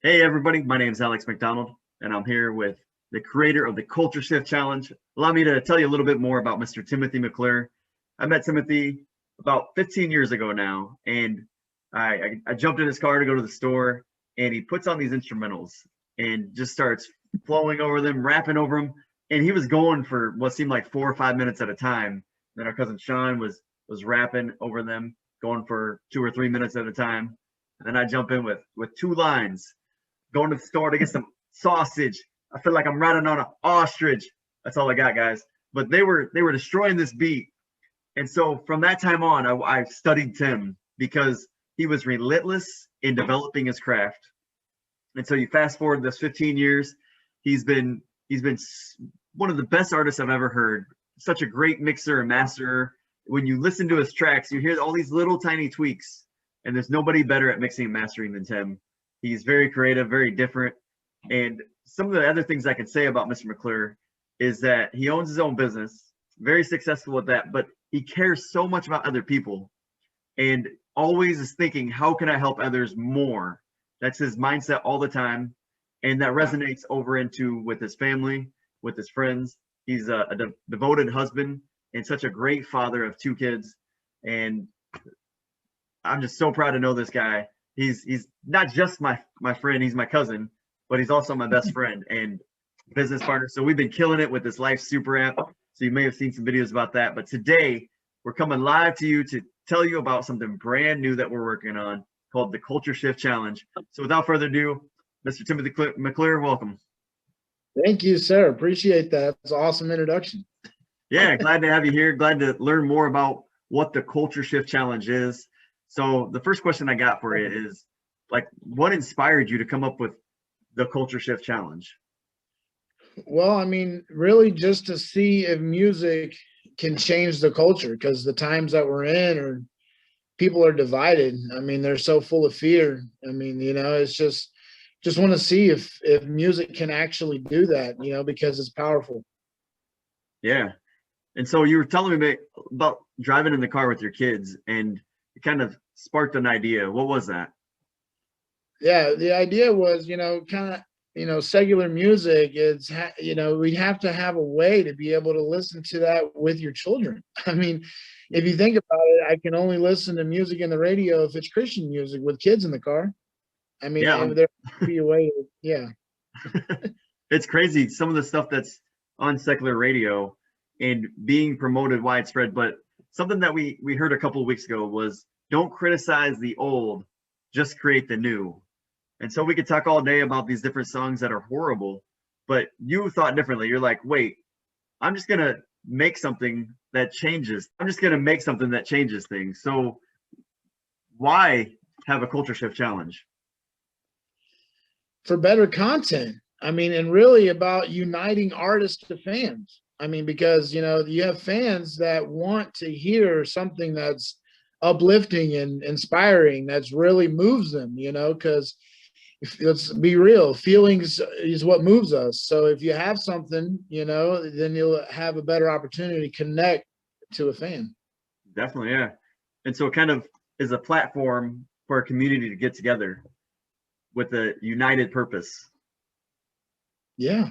Hey everybody, my name is Alex McDonald, and I'm here with the creator of the Culture Shift Challenge. Allow me to tell you a little bit more about Mr. Timothy McClure. I met Timothy about 15 years ago now, and I jumped in his car to go to the store, and he puts on these instrumentals and just starts flowing over them, rapping over them, and he was going for what seemed like 4 or 5 minutes at a time. Then our cousin Sean was rapping over them, going for 2 or 3 minutes at a time. And then I jump in with two lines, going to the store to get some sausage. I feel like I'm riding on an ostrich. That's all I got, guys. But they were destroying this beat, and so from that time on, I studied Tim because he was relentless in developing his craft. And so you fast forward this 15 years, he's been one of the best artists I've ever heard. Such a great mixer and masterer. When you listen to his tracks, you hear all these little tiny tweaks, and there's nobody better at mixing and mastering than Tim. He's very creative, very different. And some of the other things I can say about Mr. McClure is that he owns his own business, very successful at that, but he cares so much about other people and always is thinking, how can I help others more? That's his mindset all the time. And that resonates over into with his family, with his friends. He's a devoted husband and such a great father of two kids. And I'm just so proud to know this guy. He's not just my friend, he's my cousin, but he's also my best friend and business partner. So we've been killing it with this Life Super app. So you may have seen some videos about that. But today we're coming live to you to tell you about something brand new that we're working on called the Culture Shift Challenge. So without further ado, Mr. Timothy McClure, welcome. Thank you, sir. Appreciate that. It's an awesome introduction. Yeah, glad to have you here. Glad to learn more about what the Culture Shift Challenge is. So the first question I got for you is, like, what inspired you to come up with the Culture Shift Challenge? Well, I mean, really just to see if music can change the culture, because the times that we're in are people are divided. I mean, they're so full of fear. I mean, it's just want to see if music can actually do that, because it's powerful. Yeah. And so you were telling me about driving in the car with your kids, and it kind of sparked an idea. What was that? Yeah, the idea was, kind of, secular music is, we have to have a way to be able to listen to that with your children. I mean, if you think about it, I can only listen to music in the radio if it's Christian music with kids in the car. I mean, Yeah, there could be a way, yeah. it's crazy some of the stuff that's on secular radio and being promoted widespread. But something that we heard a couple of weeks ago was, don't criticize the old, just create the new. And so we could talk all day about these different songs that are horrible, but you thought differently. You're like, wait, I'm just gonna make something that changes. I'm just gonna make something that changes things. So why have a Culture Shift Challenge? For better content. I mean, and really about uniting artists to fans. I mean, because, you have fans that want to hear something that's uplifting and inspiring, that's really moves them, because let's be real, feelings is what moves us. So if you have something, then you'll have a better opportunity to connect to a fan. Definitely, yeah. And so it kind of is a platform for a community to get together with a united purpose. Yeah.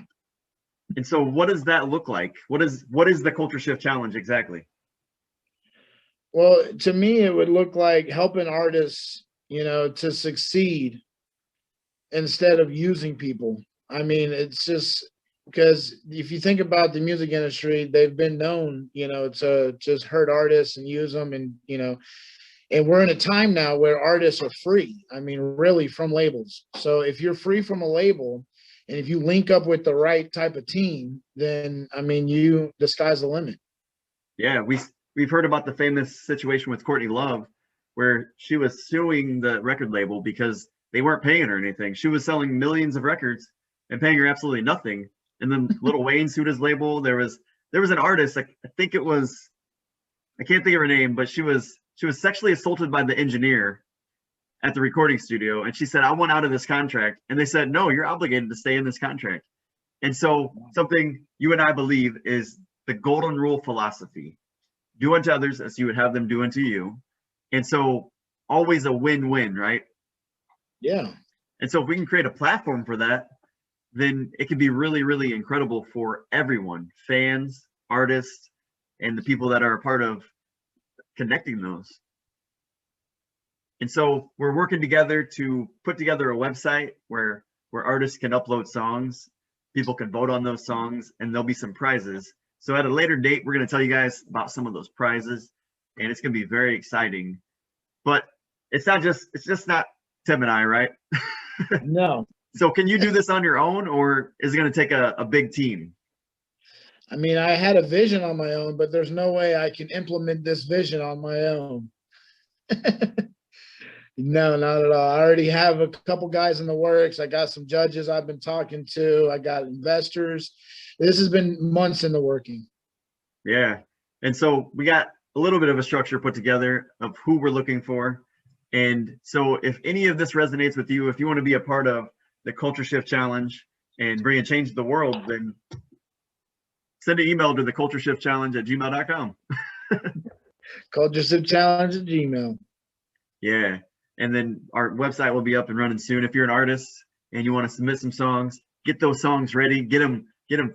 And so what does that look like? What is the Culture Shift Challenge exactly? Well, to me, it would look like helping artists, to succeed instead of using people. I mean, it's just because if you think about the music industry, they've been known, to just hurt artists and use them. And we're in a time now where artists are free. I mean, really, from labels. So if you're free from a label, and if you link up with the right type of team, then, I mean, the sky's the limit. Yeah, we've heard about the famous situation with Courtney Love, where she was suing the record label because they weren't paying her anything. She was selling millions of records and paying her absolutely nothing. And then Lil Wayne sued his label. There was an artist, I think it was, I can't think of her name, but she was sexually assaulted by the engineer at the recording studio, and she said, I want out of this contract. And they said, no, you're obligated to stay in this contract. And so something you and I believe is the golden rule philosophy: do unto others as you would have them do unto you. And so always a win-win, right? Yeah. And so if we can create a platform for that, then it can be really, really incredible for everyone, fans, artists, and the people that are a part of connecting those. And so we're working together to put together a website where artists can upload songs, people can vote on those songs, and there'll be some prizes. So at a later date, we're going to tell you guys about some of those prizes, and it's going to be very exciting. But it's just not Tim and I, right? No. So can you do this on your own, or is it going to take a big team? I mean, I had a vision on my own, but there's no way I can implement this vision on my own. No, not at all. I already have a couple guys in the works. I got some judges I've been talking to. I got investors. This has been months in the working. Yeah. And so we got a little bit of a structure put together of who we're looking for. And so if any of this resonates with you, if you want to be a part of the Culture Shift Challenge and bring a change to the world, then send an email to the cultureshiftchallenge@gmail.com. cultureshiftchallenge@gmail. Yeah. And then our website will be up and running soon. If you're an artist and you want to submit some songs, get those songs ready, get them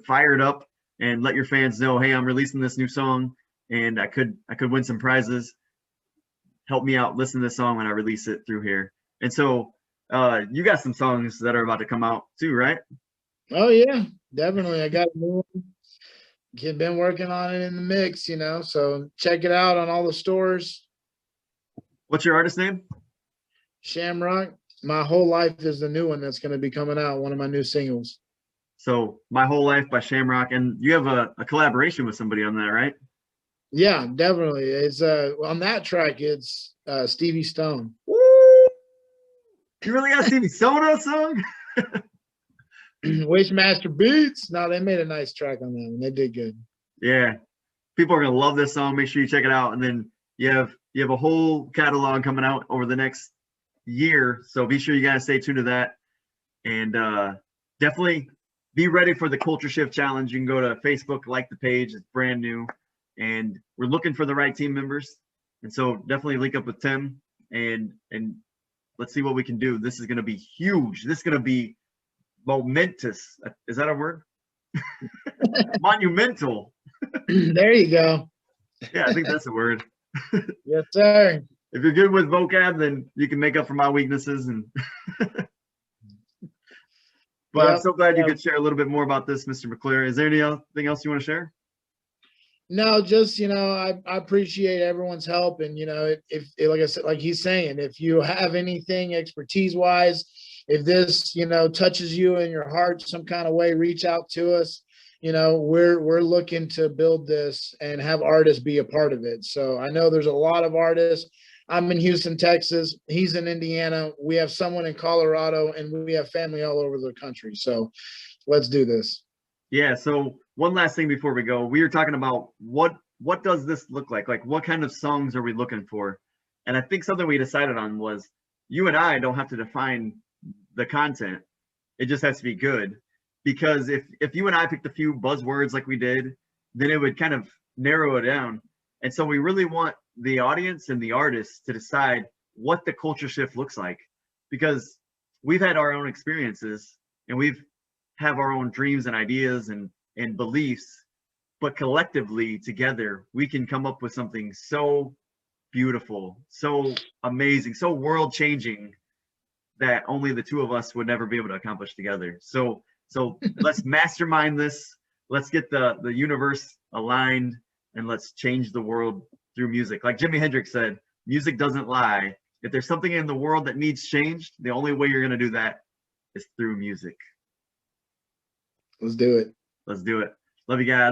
fired up, and let your fans know, hey, I'm releasing this new song and I could win some prizes. Help me out, listen to this song when I release it through here. And so you got some songs that are about to come out too, right? Oh yeah, definitely. I got a new one. Been working on it in the mix, so check it out on all the stores. What's your artist name? Shamrock. My Whole Life is the new one that's going to be coming out, one of my new singles. So My Whole Life by Shamrock. And you have a collaboration with somebody on that, right? Yeah, definitely. It's on that track, it's Stevie Stone. Woo! You really got Stevie Stone on a song? Wishmaster Beats. No, they made a nice track on that one. They did good. Yeah. People are gonna love this song. Make sure you check it out. And then you have a whole catalog coming out over the next year. So be sure you guys stay tuned to that. And definitely be ready for the Culture Shift Challenge. You can go to Facebook, like the page, it's brand new. And we're looking for the right team members. And so definitely link up with Tim and let's see what we can do. This is gonna be huge. This is gonna be momentous. Is that a word? Monumental. There you go. Yeah, I think that's a word. Yes, sir. If you're good with vocab, then you can make up for my weaknesses. And but I'm so glad you could share a little bit more about this, Mr. McClure. Is there anything else you want to share? No, just I appreciate everyone's help, and if like I said, like he's saying, if you have anything expertise wise, if this touches you in your heart some kind of way, reach out to us. We're looking to build this and have artists be a part of it. So I know there's a lot of artists. I'm in Houston, Texas. He's in Indiana. We have someone in Colorado, and we have family all over the country. So let's do this. Yeah. So one last thing before we go, we were talking about what does this look like? Like what kind of songs are we looking for? And I think something we decided on was you and I don't have to define the content. It just has to be good. Because if you and I picked a few buzzwords like we did, then it would kind of narrow it down. And so we really want the audience and the artists to decide what the culture shift looks like, because we've had our own experiences and we've have our own dreams and ideas and beliefs, but collectively together, we can come up with something so beautiful, so amazing, so world changing that only the two of us would never be able to accomplish together. So let's mastermind this. Let's get the universe aligned and let's change the world through music. Like Jimi Hendrix said, music doesn't lie. If there's something in the world that needs changed, the only way you're going to do that is through music. Let's do it. Let's do it. Love you guys.